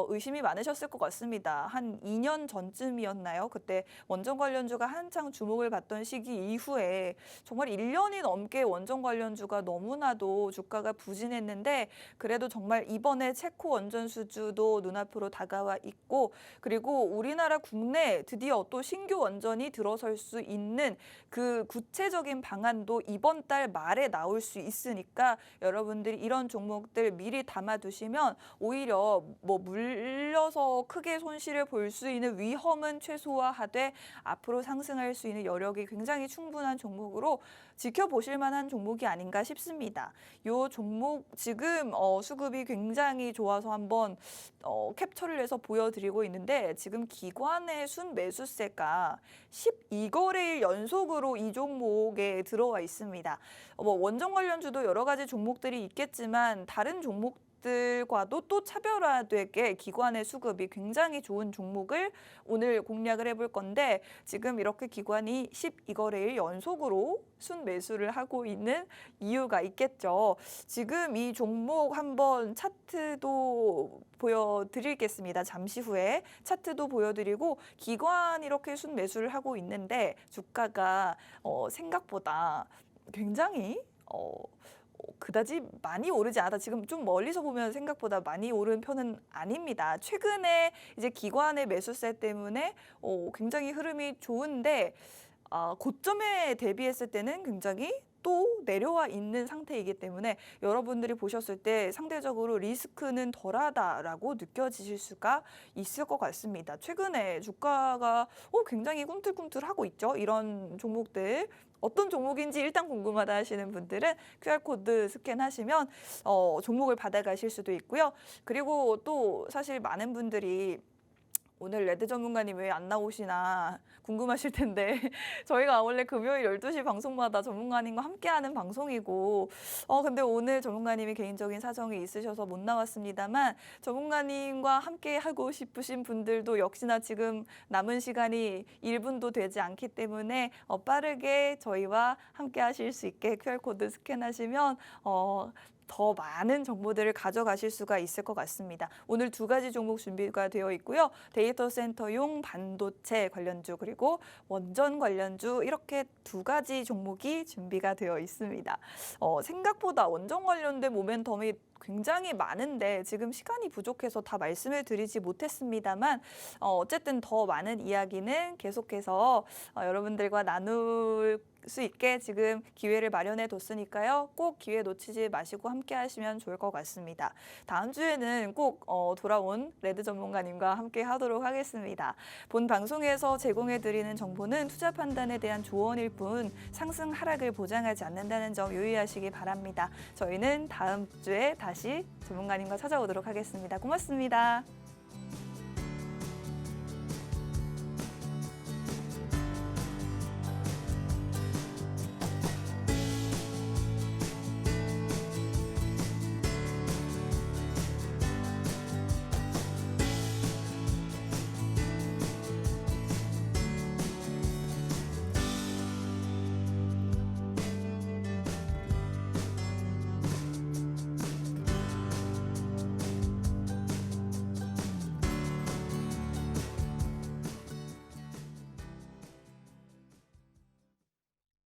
의심이 많으셨을 것 같습니다. 한 2년 전쯤이었나요? 그때 원전 관련주가 한창 주목을 받던 시기 이후에 정말 1년이 넘게 원전 관련주가 너무나도 주가가 부진했는데 그래도 정말 이번에 체코 원전 수주도 눈앞으로 다가와 있고 그리고 우리나라 국내 드디어 또 신규 원전이 들어설 수 있는 그 구체적인 방안도 이번 달 말에 나올 수 있으니까 여러분들이 이런 종목들 미리 담아두시면 오히려 물려서 크게 손실을 볼 수 있는 위험은 최소화하되 앞으로 상승할 수 있는 여력이 굉장히 충분한 종목으로 지켜보실 만한 종목이 아닌가 싶습니다. 이 종목 지금 수급이 굉장히 좋아서 한번 캡처를 해서 보여드리고 있는데 지금 기관의 순매수세가 12거래일 연속으로 이 종목에 들어와 있습니다. 원전 관련주도 여러 가지 종목들이 있겠지만 다른 종목들과도 또 차별화되게 기관의 수급이 굉장히 좋은 종목을 오늘 공략을 해볼 건데 지금 이렇게 기관이 12거래일 연속으로 순매수를 하고 있는 이유가 있겠죠. 지금 이 종목 한번 차트도 보여드리겠습니다. 잠시 후에 차트도 보여드리고 기관 이렇게 순매수를 하고 있는데 주가가 생각보다 굉장히 그다지 많이 오르지 않아. 지금 좀 멀리서 보면 생각보다 많이 오른 편은 아닙니다. 최근에 이제 기관의 매수세 때문에 굉장히 흐름이 좋은데 고점에 대비했을 때는 굉장히 또 내려와 있는 상태이기 때문에 여러분들이 보셨을 때 상대적으로 리스크는 덜하다라고 느껴지실 수가 있을 것 같습니다. 최근에 주가가 굉장히 꿈틀꿈틀하고 있죠. 이런 종목들. 어떤 종목인지 일단 궁금하다 하시는 분들은 QR코드 스캔하시면 종목을 받아가실 수도 있고요. 그리고 또 사실 많은 분들이 오늘 레드 전문가님 왜 안 나오시나 궁금하실 텐데 저희가 원래 금요일 12시 방송마다 전문가님과 함께하는 방송이고 근데 오늘 전문가님이 개인적인 사정이 있으셔서 못 나왔습니다만 전문가님과 함께 하고 싶으신 분들도 역시나 지금 남은 시간이 1분도 되지 않기 때문에 빠르게 저희와 함께 하실 수 있게 QR코드 스캔하시면 더 많은 정보들을 가져가실 수가 있을 것 같습니다. 오늘 2가지 종목 준비가 되어 있고요. 데이터 센터용 반도체 관련주 그리고 원전 관련주 이렇게 2가지 종목이 준비가 되어 있습니다. 생각보다 원전 관련된 모멘텀이 굉장히 많은데 지금 시간이 부족해서 다 말씀을 드리지 못했습니다만 어쨌든 더 많은 이야기는 계속해서 여러분들과 나눌 수 있게 지금 기회를 마련해 뒀으니까요. 꼭 기회 놓치지 마시고 함께 하시면 좋을 것 같습니다. 다음 주에는 꼭 돌아온 레드 전문가님과 함께 하도록 하겠습니다. 본 방송에서 제공해 드리는 정보는 투자 판단에 대한 조언일 뿐 상승 하락을 보장하지 않는다는 점 유의하시기 바랍니다. 저희는 다음 주에 다시 전문가님과 찾아오도록 하겠습니다. 고맙습니다.